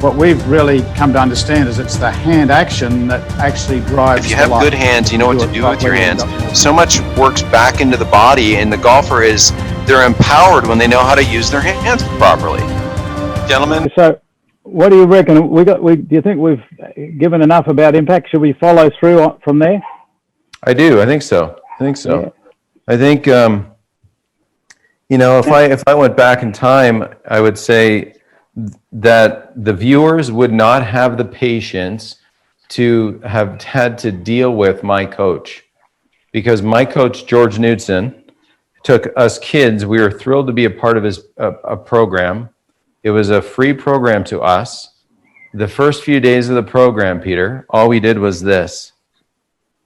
what we've really come to understand is it's the hand action that actually drives. If you have good hands, you know what to do with your hands. So much works back into the body, and the golfer they're empowered when they know how to use their hands properly. Gentlemen? So what do you reckon? Do you think we've given enough about impact? Should we follow through from there? I do. I think so. Yeah. I think, if I went back in time, I would say that the viewers would not have the patience to have had to deal with my coach, because my coach, George Knudsen, took us kids. We were thrilled to be a part of his a program. It was a free program to us. The first few days of the program, Peter, all we did was this.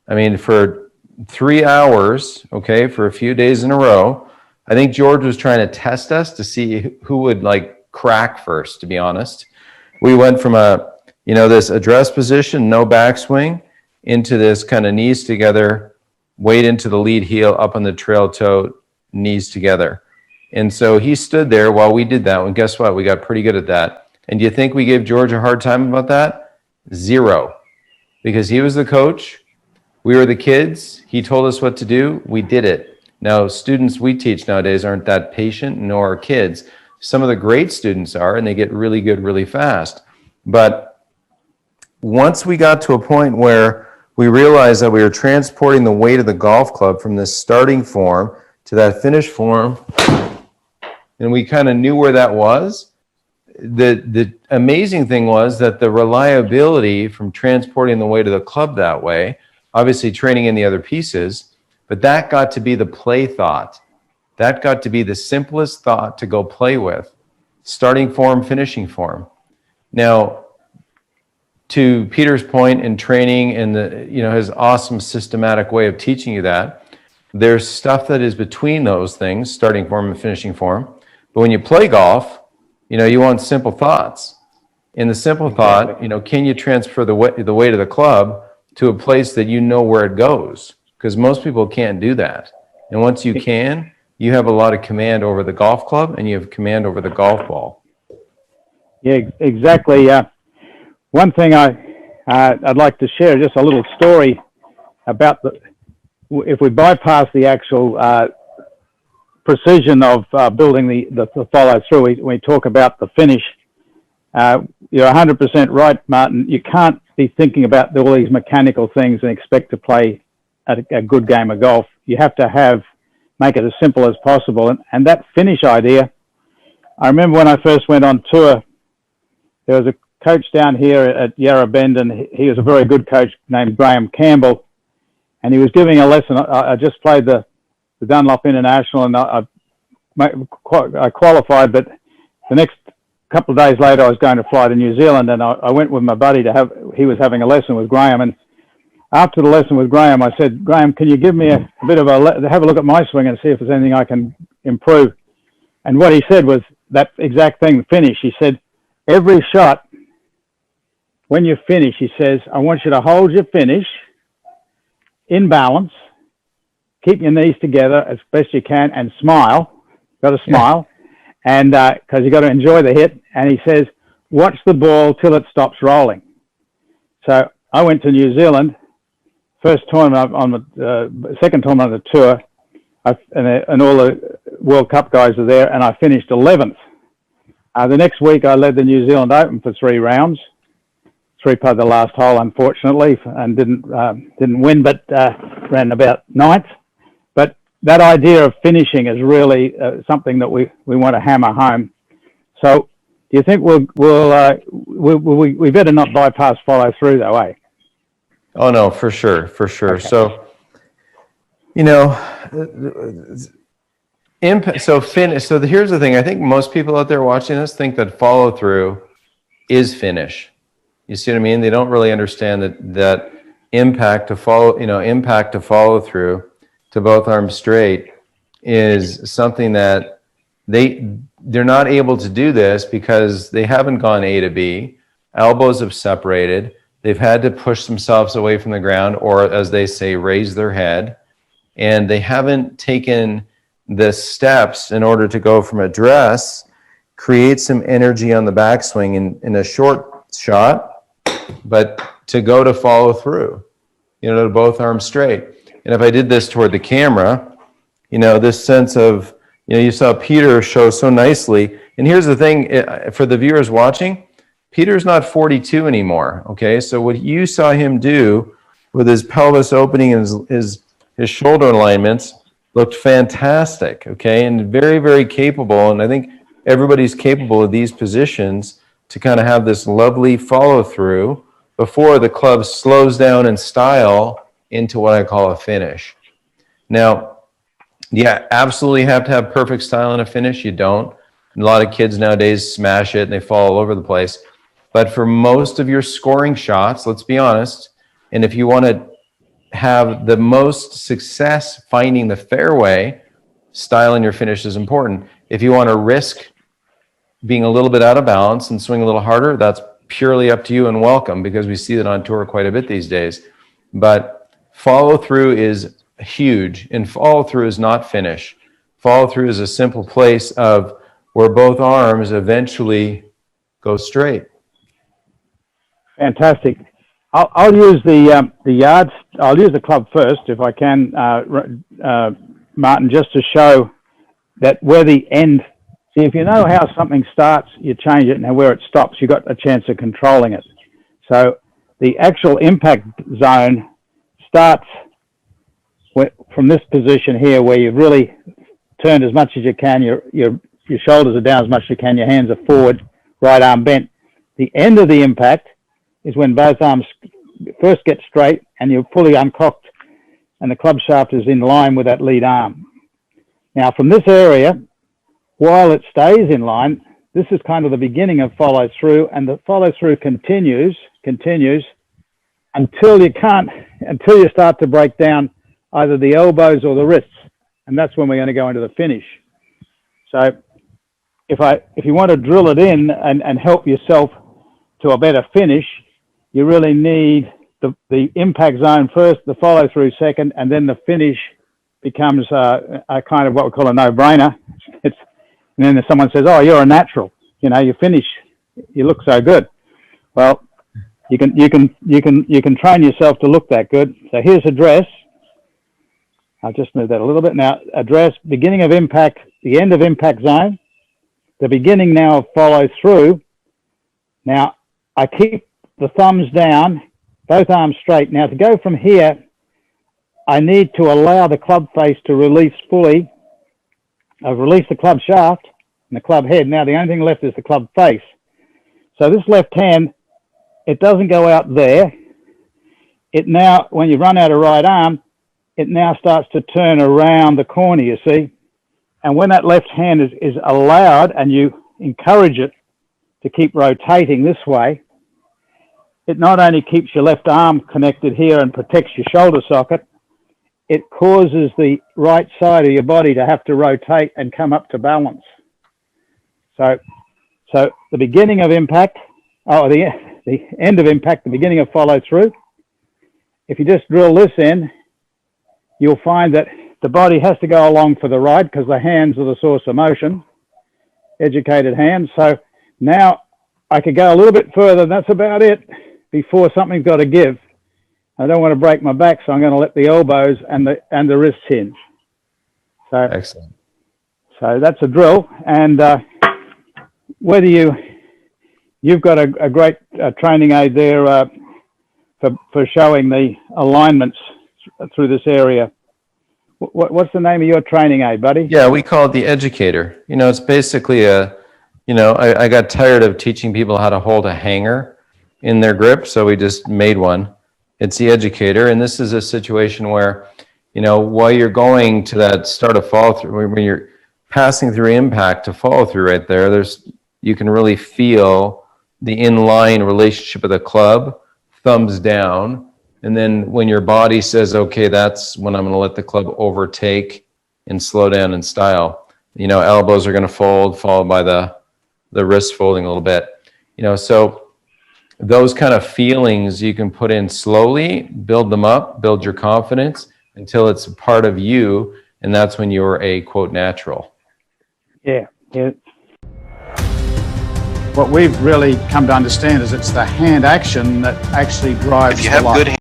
I mean, for 3 hours, okay, for a few days in a row, I think George was trying to test us to see who would crack first, to be honest. We went from this address position, no backswing, into this kind of knees together, weight into the lead heel, up on the trail toe, knees together. And so he stood there while we did that. And guess what? We got pretty good at that. And do you think we gave George a hard time about that? 0. Because he was the coach. We were the kids. He told us what to do. We did it. Now, students we teach nowadays aren't that patient, nor are kids. Some of the great students are, and they get really good really fast. But once we got to a point where we realized that we were transporting the weight of the golf club from this starting form to that finish form, and we kind of knew where that was, the amazing thing was that the reliability from transporting the weight of the club that way, obviously training in the other pieces, but that got to be the play thought. That got to be the simplest thought to go play with. Starting form, finishing form. Now, to Peter's point in training and his awesome systematic way of teaching you that, there's stuff that is between those things, starting form and finishing form. But when you play golf, you want simple thoughts. In the simple thought, can you transfer the weight of the club to a place that you know where it goes? Because most people can't do that. And once you can, you have a lot of command over the golf club, and you have command over the golf ball. Yeah, exactly. One thing I'd like to share, just a little story about if we bypass the actual precision of building the follow through, we talk about the finish. You're 100% right, Martin. You can't be thinking about all these mechanical things and expect to play a good game of golf. You have to make it as simple as possible. And that finish idea, I remember when I first went on tour, there was a coach down here at Yarra Bend, and he was a very good coach named Graham Campbell, and he was giving a lesson. I just played the Dunlop International, and I qualified, but the next couple of days later I was going to fly to New Zealand, and I went with my buddy he was having a lesson with Graham, and after the lesson with Graham, I said, Graham, can you give me a bit of have a look at my swing and see if there's anything I can improve? And what he said was that exact thing, finish. He said, every shot, when you finish, he says, I want you to hold your finish in balance, keep your knees together as best you can, and smile. Got to smile, and because you got to enjoy the hit. And he says, watch the ball till it stops rolling. So I went to New Zealand. First tournament on the second tournament on the tour, and all the World Cup guys were there, and I finished 11th. The next week, I led the New Zealand Open for 3 rounds. 3-putt the last hole, unfortunately, and didn't win, but ran about 9th. But that idea of finishing is really something that we want to hammer home. So, do you think we better not bypass follow through though, eh? Oh no, for sure. Okay. So, So here's the thing. I think most people out there watching this think that follow through is finish. You see what I mean? They don't really understand that impact to follow through to both arms straight is something that they're not able to do this because they haven't gone A to B. Elbows have separated. They've had to push themselves away from the ground, or as they say, raise their head. And they haven't taken the steps in order to go from address, create some energy on the backswing in a short shot, but to go to follow through, you know, to both arms straight. And if I did this toward the camera, you know, this sense of, you know, you saw Peter show so nicely. And here's the thing, for the viewers watching, Peter's not 42 anymore, okay? So what you saw him do with his pelvis opening and his shoulder alignments looked fantastic, okay? And very, very capable. And I think everybody's capable of these positions to kind of have this lovely follow through before the club slows down in style into what I call a finish. Now, yeah, absolutely have to have perfect style in a finish. You don't. A lot of kids nowadays smash it and they fall all over the place. But for most of your scoring shots, let's be honest, and if you want to have the most success finding the fairway, style in your finish is important. If you want to risk being a little bit out of balance and swing a little harder, that's purely up to you and welcome, because we see that on tour quite a bit these days. But follow through is huge, and follow through is not finish. Follow through is a simple place of where both arms eventually go straight. Fantastic. I'll use the yards. I'll use the club first, if I can, Martin, just to show that where the end. See, if you know how something starts, you change it, and where it stops, you've got a chance of controlling it. So the actual impact zone starts from this position here, where you've really turned as much as you can. Your shoulders are down as much as you can. Your hands are forward, right arm bent. The end of the impact is when both arms first get straight and you're fully uncocked and the club shaft is in line with that lead arm. Now, from this area, while it stays in line, this is kind of the beginning of follow through, and the follow through continues until you start to break down either the elbows or the wrists. And that's when we're going to go into the finish. So if you want to drill it in and help yourself to a better finish, you really need the impact zone first, the follow through second, and then the finish becomes a kind of what we call a no-brainer. And then if someone says, "Oh, you're a natural, you know, you finish, you look so good." Well, you can train yourself to look that good. So here's address. I'll just move that a little bit now. Address, beginning of impact, the end of impact zone, the beginning now of follow through. Now I keep the thumbs down, both arms straight. Now to go from here, I need to allow the club face to release fully. I've released the club shaft and the club head. Now the only thing left is the club face. So this left hand, it doesn't go out there. It now, when you run out of right arm, it now starts to turn around the corner, you see. And when that left hand is allowed and you encourage it to keep rotating this way, it not only keeps your left arm connected here and protects your shoulder socket, it causes the right side of your body to have to rotate and come up to balance. So the beginning of impact, the end of impact, the beginning of follow through. If you just drill this in, you'll find that the body has to go along for the ride because the hands are the source of motion, educated hands. So now I could go a little bit further, and that's about it, before something's got to give. I don't want to break my back, so I'm going to let the elbows and the wrists hinge. So Excellent. So that's a drill, and whether you've got a great training aid there for showing the alignments through this area. What's the name of your training aid, buddy? Yeah, we call it the educator. You know, it's basically I got tired of teaching people how to hold a hanger in their grip, so we just made one. It's the educator, and this is a situation where, you know, while you're going to that start of follow through, when you're passing through impact to follow through right there, you can really feel the inline relationship of the club, thumbs down, and then when your body says, okay, that's when I'm going to let the club overtake and slow down in style. You know, elbows are going to fold, followed by the wrist folding a little bit. You know, so those kind of feelings you can put in slowly, build them up, build your confidence until it's a part of you, and that's when you're a, quote, natural. Yeah. what we've really come to understand is it's the hand action that actually drives If you the have life. good